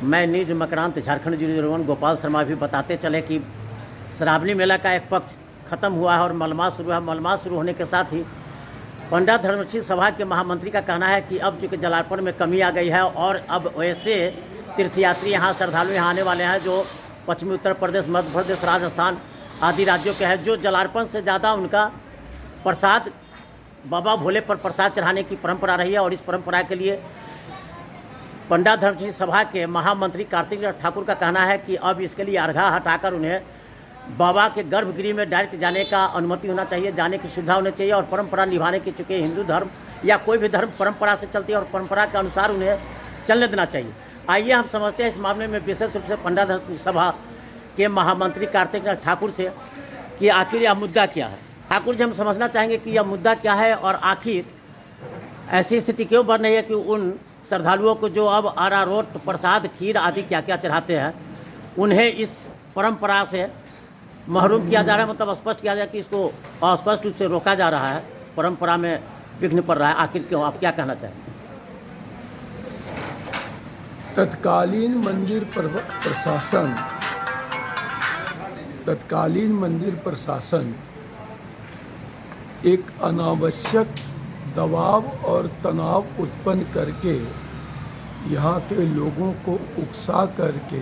मैं न्यूज मकरांत झारखंड 001 गोपाल शर्मा भी बताते चले कि श्रावणी मेला का एक पक्ष खत्म हुआ है और मलमास शुरू है। मलमास शुरू होने के साथ ही पंडा धर्मशील सभा के महामंत्री का कहना है कि अब चूँकि जलार्पण में कमी आ गई है और अब वैसे तीर्थयात्री यहाँ श्रद्धालु यहाँ आने वाले हैं जो पश्चिमी उत्तर प्रदेश, मध्य प्रदेश, राजस्थान आदि राज्यों के हैं, जो जलार्पण से ज़्यादा उनका प्रसाद बाबा भोले पर प्रसाद चढ़ाने की परंपरा रही है। और इस परंपरा के लिए पंडा धर्मशील सभा के महामंत्री कार्तिक ठाकुर का कहना है कि अब इसके लिए अर्घा हटाकर उन्हें बाबा के गर्भगृह में डायरेक्ट जाने का अनुमति होना चाहिए, जाने की सुविधा होनी चाहिए और परंपरा निभाने की, चूँकि हिंदू धर्म या कोई भी धर्म परंपरा से चलती है और परंपरा के अनुसार उन्हें चलने देना चाहिए। आइए हम समझते हैं इस मामले में विशेष रूप से पंडा धर्मशील सभा के महामंत्री कार्तिक ठाकुर से कि आखिर यह मुद्दा क्या है। ठाकुर जी, हम समझना चाहेंगे कि यह मुद्दा क्या है और आखिर ऐसी स्थिति क्यों बन रही है कि उन श्रद्धालुओं को जो अब अरारोट, प्रसाद, खीर आदि क्या क्या चढ़ाते हैं उन्हें इस परंपरा से महरूम किया जा रहा है, मतलब स्पष्ट किया जाए कि इसको अस्पष्ट रूप से रोका जा रहा है, परंपरा में विघ्न पड़ रहा है। आखिर क्यों, आप क्या कहना चाहेंगे? तत्कालीन मंदिर प्रशासन एक अनावश्यक दबाव और तनाव उत्पन्न करके यहाँ के लोगों को उकसा करके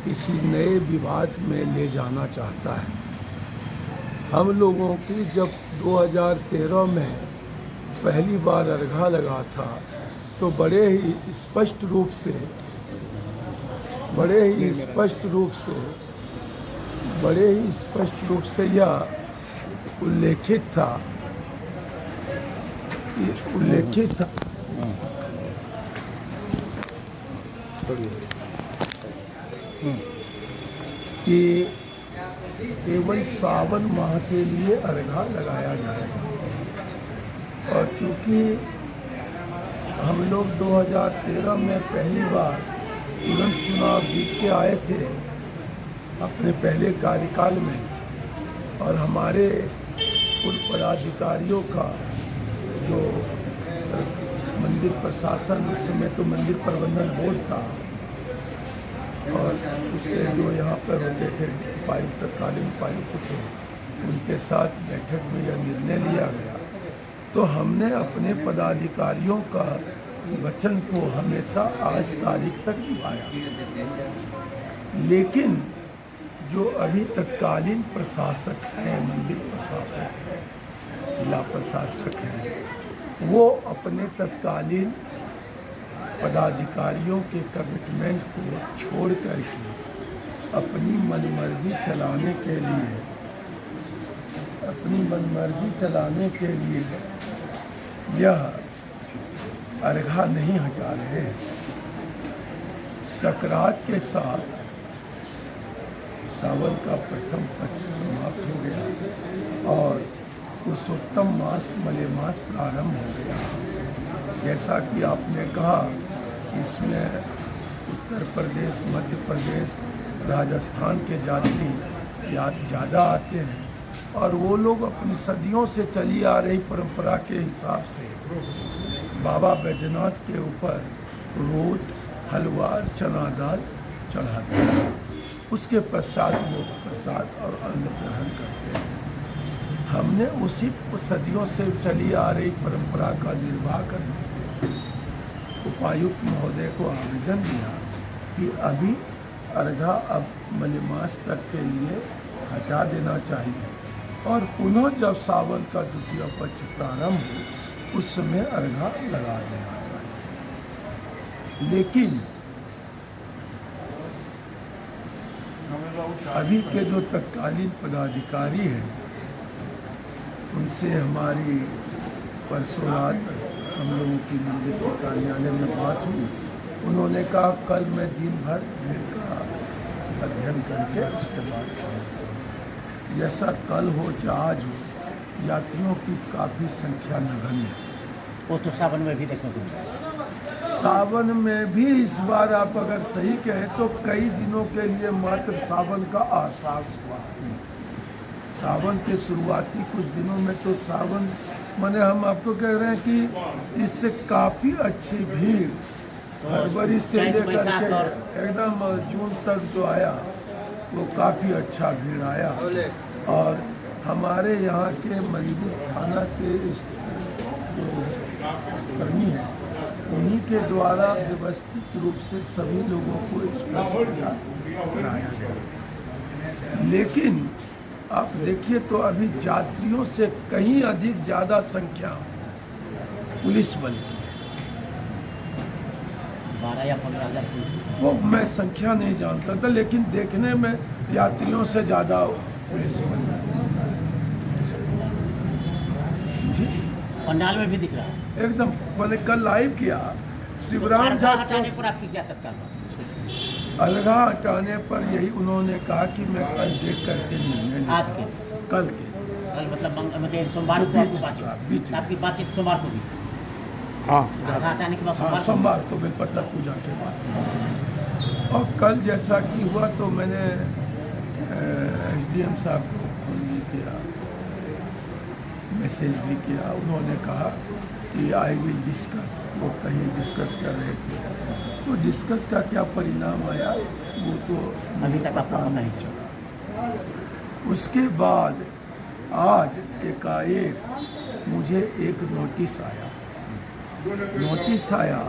किसी नए विवाद में ले जाना चाहता है। हम लोगों की जब 2013 में पहली बार अर्घा लगा था तो बड़े ही स्पष्ट रूप से यह उल्लेखित था कि केवल सावन माह के लिए अर्घा लगाया जाएगा। और चूंकि हम लोग 2013 में पहली बार तुरंत चुनाव जीत के आए थे अपने पहले कार्यकाल में, और हमारे पूर्व पदाधिकारियों का जो मंदिर प्रशासन, उस समय तो मंदिर प्रबंधन बोर्ड था, और उसके जो यहाँ पर होते थे उपायुक्त, तत्कालीन उपायुक्त थे, उनके साथ बैठक में यह निर्णय लिया गया। तो हमने अपने पदाधिकारियों का वचन को हमेशा आज तारीख तक निभाया। लेकिन जो अभी तत्कालीन प्रशासक हैं, मंदिर प्रशासक हैं, जिला प्रशासक हैं, वो अपने तत्कालीन पदाधिकारियों के कमिटमेंट को छोड़ करके अपनी मनमर्जी चलाने के लिए यह अर्घा नहीं हटा रहे हैं। सकरात के साथ सावन का प्रथम पक्ष समाप्त हो गया और पुरुषोत्तम मास, मलेमास प्रारंभ हो गया। जैसा कि आपने कहा, इसमें उत्तर प्रदेश, मध्य प्रदेश, राजस्थान के यात्री ज़्यादा आते हैं और वो लोग अपनी सदियों से चली आ रही परंपरा के हिसाब से बाबा बैद्यनाथ के ऊपर रोट, हलवा, चना दाल चढ़ाते हैं। उसके पश्चात वो प्रसाद और अन्न ग्रहण करते हैं। हमने उसी सदियों से चली आ रही परंपरा का निर्वाह करने उपायुक्त महोदय को आवेदन दिया कि अभी अर्घा अब मलेमास तक के लिए हटा देना चाहिए और पुनः जब सावन का द्वितीय पक्ष प्रारंभ हो उस समय अर्घा लगा देना चाहिए। लेकिन अभी के जो तत्कालीन पदाधिकारी हैं उनसे हमारी परसों रात हम लोगों की मंदिर के कार्यालय में बात हुई। उन्होंने कहा कल मैं दिन भर का अध्ययन करके उसके बाद जैसा कल हो चाहे आज हो, यात्रियों की काफ़ी संख्या नगण्य है। वो तो सावन में भी देखने को मिला। सावन में भी इस बार आप अगर सही कहें तो कई दिनों के लिए मात्र सावन का एहसास हुआ। सावन के शुरुआती कुछ दिनों में तो सावन माने हम आपको कह रहे हैं कि इससे काफ़ी अच्छी भीड़ फरवरी से चैत लेकर बैसाख के और- एकदम जून तक जो आया वो काफ़ी अच्छा भीड़ आया। और हमारे यहाँ के मंदिर थाना के जो कर्मी हैं उन्हीं के द्वारा व्यवस्थित रूप से सभी लोगों को स्पर्श पूजा कराया गया। लेकिन आप देखिए तो अभी यात्रियों से कहीं अधिक ज़्यादा संख्या पुलिस बल की है। 12 या 15,000 पुलिस की संख्या। वो मैं संख्या नहीं जान सकता, लेकिन देखने में यात्रियों से ज़्यादा पुलिस बल जी पंडाल में भी दिख रहा है। एकदम। मैंने कल लाइव किया शिवराम अर्घा झा हटाने पर आपकी क्या तत्काल बात? अलगा हटाने पर यही उन्होंने कहा कि मैं कल देख करके निर्णय आज के कल के कल मतलब मतलब सोमवार जो को आपकी बीच बातचीत का, बीच का। आपकी बातचीत सोमवार को भी हाँ अर्घा हटाने के बाद हाँ सोमवार को सोमवार को बेलपत्र पूजा के बाद। और कल जैसा कि हुआ तो मैंने एसडीएम साहब को फोन भी किया, मैसेज भी किया। उन्होंने कहा कि आई विल डिस्कस, वो कहीं डिस्कस कर रहे थे, तो डिस्कस का क्या परिणाम आया वो तो अभी तक आपको पता पता नहीं नहीं चला। उसके बाद आज एकाएक मुझे एक नोटिस आया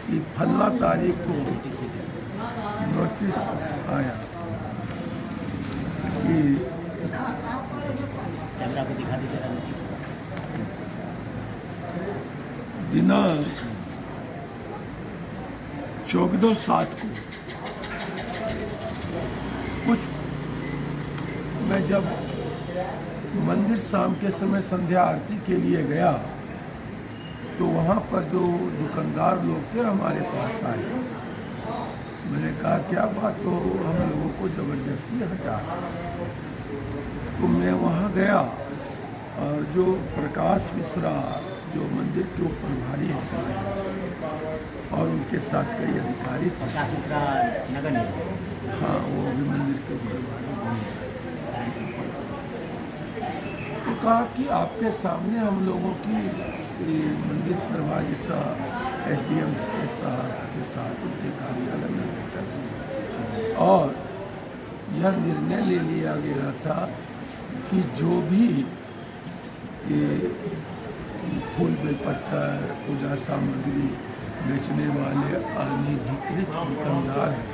कि फला तारीख को नोटिस आया कि कैमरा को दिखा दीजिए नोटिस। दिनांक 14/7 को कुछ मैं जब मंदिर शाम के समय संध्या आरती के लिए गया तो वहाँ पर जो दुकानदार लोग थे हमारे पास आए। मैंने कहा क्या बात, तो हम लोगों को ज़बरदस्ती हटा। तो मैं वहाँ गया और जो प्रकाश मिश्रा जो मंदिर के प्रभारी हैं और उनके साथ कई अधिकारी थे, प्रकाश मिश्रा नगर निगम। हाँ वो भी मंदिर के प्रभारी, तो कहा कि आपके सामने हम लोगों की मंदिर प्रभारी साहब एसडीएम के साथ उनके कार्यालय में बैठक हुई और यह निर्णय ले लिया गया था कि जो भी ये फूल बेलपत्र पूजा सामग्री बेचने वाले अनधिकृत दुकानदार हैं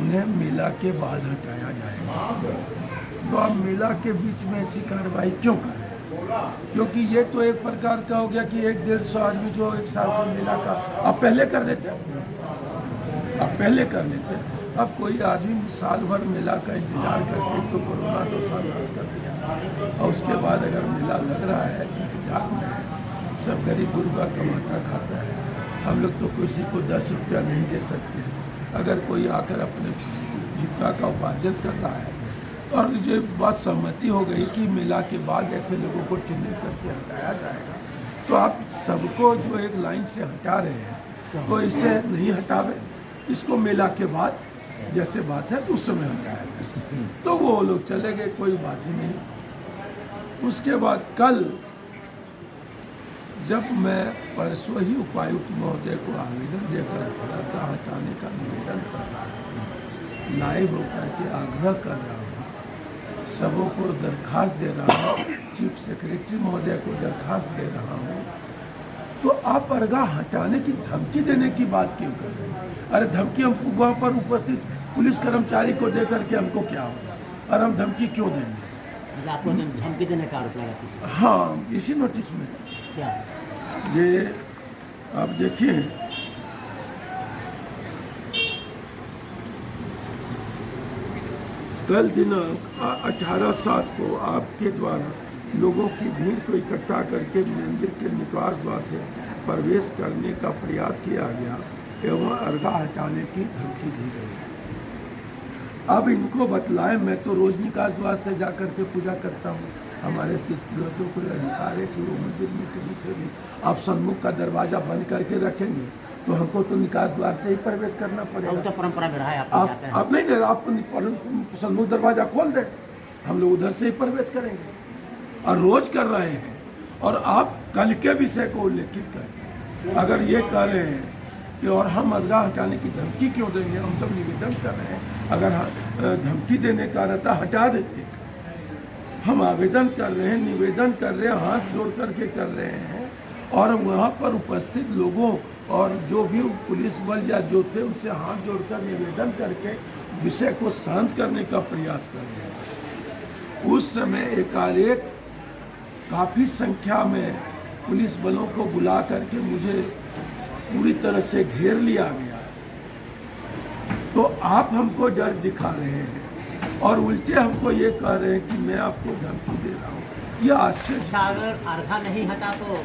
उन्हें मेला के बाद हटाया जाएगा। तो आप मेला के बीच में ऐसी कार्रवाई क्यों कर रहे हैं? क्योंकि ये तो एक प्रकार का हो गया कि 100-150 आदमी जो एक साल से मेला का आप पहले कर देते, अब कोई आदमी साल भर मेला का इंतजार करके तो कोरोना 2 साल नाश कर दिया और उसके बाद अगर मेला लग रहा है इंतजार में है, सब गरीब गुरबा कमाता खाता है। हम लोग तो किसी को 10 रुपया नहीं दे सकते हैं। अगर कोई आकर अपने जीविका का उपार्जन कर रहा है और ये बात सहमति हो गई कि मेला के बाद ऐसे लोगों को चिन्हित करके हटाया जाएगा, तो आप सबको जो एक लाइन से हटा रहे हैं तो इसे नहीं हटावे, इसको मेला के बाद जैसे बात है तो उस समय हटाया जाए। तो वो लोग चले गए, कोई बात ही नहीं। उसके बाद कल जब मैं परसों ही उपायुक्त महोदय को आवेदन देकर अर्घा हटाने का निवेदन कर रहा हूँ, लाइव होकर के आग्रह कर रहा हूँ, सबों को दरखास्त दे रहा हूँ, चीफ सेक्रेटरी महोदय को दरखास्त दे रहा हूँ, तो आप अर्घा हटाने की धमकी देने की बात क्यों कर रहे हैं? अरे धमकी हम वहाँ पर उपस्थित पुलिस कर्मचारी को दे करके हमको क्या होगा, और हम धमकी क्यों देंगे? आपको धमकी देने का आरोप लगा किसी? हाँ, इसी नोटिस में क्या? ये आप देखिए, कल दिनांक 18/7 को आपके द्वारा लोगों की भीड़ को इकट्ठा करके मंदिर के निकास द्वार से प्रवेश करने का प्रयास किया गया एवं अर्घा हटाने की धमकी दी गई। अब इनको बतलाएं, मैं तो रोज निकास द्वार से जा कर के पूजा करता हूँ। हमारे तीर्थों को अधिकार है कि वो मंदिर में कहीं से भी आप सन्मुख का दरवाजा बंद करके रखेंगे तो हमको तो निकास द्वार से ही प्रवेश करना अब पड़ेगा। तो परंपरा में रहा है, आप नहीं दे, आप सन्मुख दरवाजा खोल दें, हम लोग उधर से ही प्रवेश करेंगे, और रोज कर रहे हैं। और आप कल के विषय को उल्लेखित करके अगर ये कह रहे हैं कि और हम अदगा हटाने की धमकी क्यों देंगे, हम सब निवेदन कर रहे हैं, अगर धमकी देने का रहता हटा देते। हम आवेदन कर रहे हैं, निवेदन कर रहे हैं, हाथ जोड़ करके कर रहे हैं, और वहाँ पर उपस्थित लोगों और जो भी पुलिस बल या जो थे उनसे हाथ जोड़कर निवेदन करके विषय को शांत करने का प्रयास कर रहे हैं। उस समय एकाएक काफ़ी संख्या में पुलिस बलों को बुला करके मुझे पूरी तरह से घेर लिया गया। तो आप हमको डर दिखा रहे हैं और उल्टे हमको ये कह रहे हैं कि मैं आपको धमकी दे रहा हूँ। ये आश्चर्य। अगर अर्घा नहीं हटा तो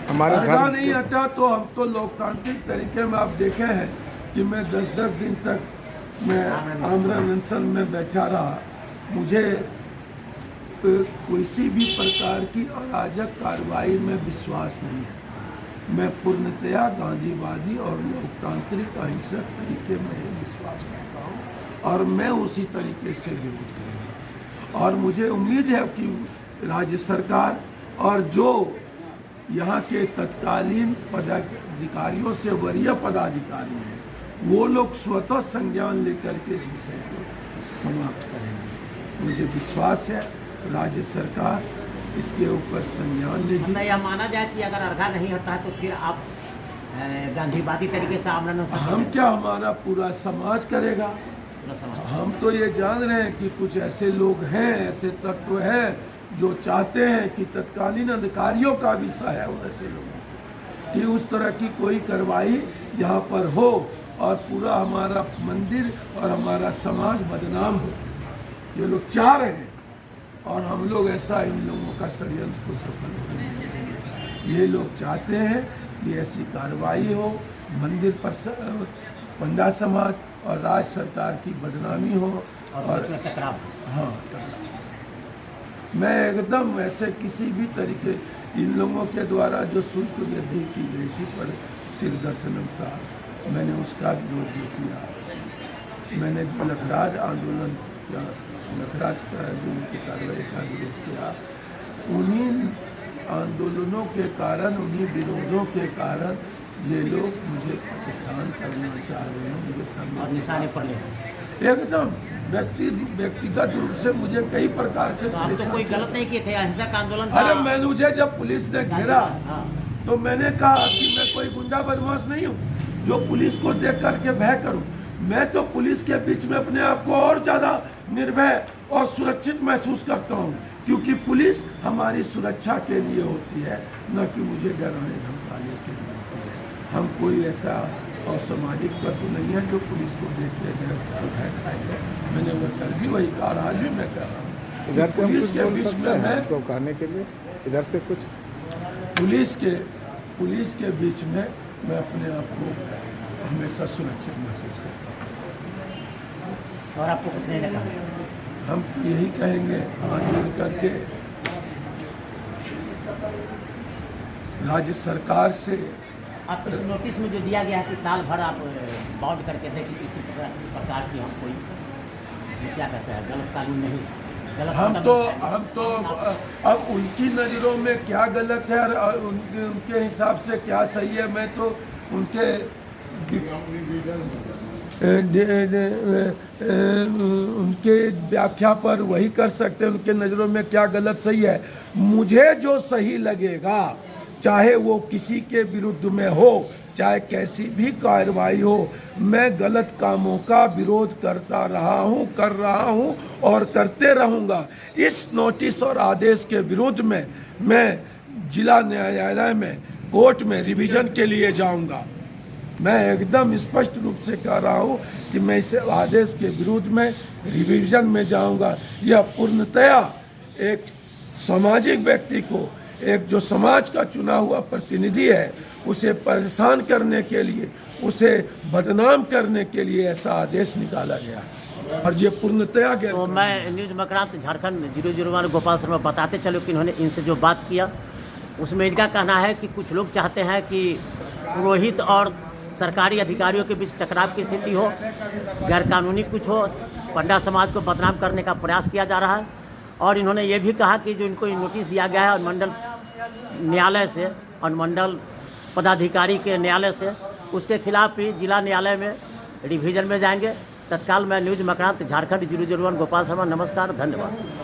हमारा अर्घा नहीं हटा तो हम तो लोकतांत्रिक तरीके में आप देखे हैं कि मैं 10-10 दिन तक मैं आमरण अनशन में बैठा रहा। मुझे किसी भी प्रकार की अराजक कार्रवाई में विश्वास नहीं है। मैं पूर्णतया गांधीवादी और लोकतांत्रिक अहिंसक तरीके में ही विश्वास करता हूँ और मैं उसी तरीके से विरोध करूँगा। और मुझे उम्मीद है कि राज्य सरकार और जो यहाँ के तत्कालीन पदाधिकारियों से वरीय पदाधिकारी हैं, वो लोग स्वतः संज्ञान लेकर के इस विषय को समाप्त करेंगे। मुझे विश्वास है राज्य सरकार इसके ऊपर संज्ञान लेगी। यह माना जाए कि अगर अर्घा नहीं हटता है तो फिर आप गांधीवादी तरीके से आमरण अनशन हम क्या, हमारा पूरा समाज करेगा। हम तो ये जान रहे हैं कि कुछ ऐसे लोग हैं, ऐसे तत्व हैं जो चाहते हैं कि तत्कालीन अधिकारियों का भी सहाय हो ऐसे लोगों कि उस तरह की कोई कार्रवाई यहाँ पर हो और पूरा हमारा मंदिर और हमारा समाज बदनाम हो। ये लोग चाह रहे हैं और हम लोग ऐसा इन लोगों का षड्यंत्र को सफल नहीं करेंगे। ये लोग चाहते हैं कि ऐसी कार्रवाई हो, मंदिर पर पंडा समाज और राज्य सरकार की बदनामी हो और टकराव। हाँ, मैं एकदम ऐसे किसी भी तरीके इन लोगों के द्वारा जो शुल्क वृद्धि की गई थी पर सिर दर्शनम का, मैंने उसका विरोध जो किया। मैंने जो लखराज आंदोलन किया, लखराज का जो उनकी कार्रवाई का विरोध किया, उन्हीं आंदोलनों के कारण, उन्हीं विरोधों के कारण ये लोग मुझे परेशान करना चाह रहे हैं, मुझे और निशाने पर एकदम व्यक्तिगत रूप से मुझे कई प्रकार से। तो आप तो कोई गलत नहीं किए थे, अहिंसक आंदोलन। अरे मुझे जब पुलिस ने घेरा तो मैंने कहा कि मैं कोई गुंडा बदमाश नहीं हूँ जो पुलिस को देख करके भय करूँ। मैं तो पुलिस के बीच में अपने आप को और ज़्यादा निर्भय और सुरक्षित महसूस करता हूँ, क्योंकि पुलिस हमारी सुरक्षा के लिए होती है, न कि मुझे डराने धमकाने के लिए होती है। हम कोई ऐसा असामाजिक तत्व नहीं है जो पुलिस को देख के भय खाएगा। मैंने वो कल भी वही कहा, आज भी मैं कह रहा हूँ। इधर से पुलिस के बीच में मैं तो कहने के लिए इधर से कुछ पुलिस के बीच में मैं अपने आप को हमेशा सुरक्षित महसूस करता हूँ। और आपको कुछ नहीं लगा? हम यही कहेंगे हाथ जोड़ करके राज्य सरकार से। आप इस नोटिस में जो दिया गया है कि साल भर आप बाउंड करके दें कि किसी प्रकार की हम कोई क्या कहते हैं गलत कानून नहीं, गलत हम तो अब उनकी नज़रों में क्या गलत है और उनके हिसाब से क्या सही है, मैं तो उनके उनके व्याख्या पर वही कर सकते हैं। उनके नज़रों में क्या गलत सही है, मुझे जो सही लगेगा, चाहे वो किसी के विरुद्ध में हो, चाहे कैसी भी कार्रवाई हो, मैं गलत कामों का विरोध करता रहा हूं, कर रहा हूं और करते रहूंगा। इस नोटिस और आदेश के विरुद्ध में मैं जिला न्यायालय में, कोर्ट में रिवीजन के लिए जाऊंगा। मैं एकदम स्पष्ट रूप से कह रहा हूं कि मैं इस आदेश के विरुद्ध में रिवीजन में जाऊंगा। यह पूर्णतया एक सामाजिक व्यक्ति को, एक जो समाज का चुना हुआ प्रतिनिधि है, उसे परेशान करने के लिए, उसे बदनाम करने के लिए ऐसा आदेश निकाला गया और ये पूर्णतया गया। तो मैं न्यूज़ मकरांत झारखंड 001 गोपाल शर्मा बताते चलो कि इन्होंने इनसे जो बात किया उसमें इनका कहना है कि कुछ लोग चाहते हैं कि पुरोहित और सरकारी अधिकारियों के बीच टकराव की स्थिति हो, गैरकानूनी कुछ हो, पंडा समाज को बदनाम करने का प्रयास किया जा रहा है। और इन्होंने ये भी कहा कि जो इनको नोटिस दिया गया है अनुमंडल न्यायालय से, अनुमंडल पदाधिकारी के न्यायालय से, उसके खिलाफ भी जिला न्यायालय में रिवीजन में जाएंगे। तत्काल मैं न्यूज मकरांत झारखंड 001 गोपाल शर्मा, नमस्कार, धन्यवाद।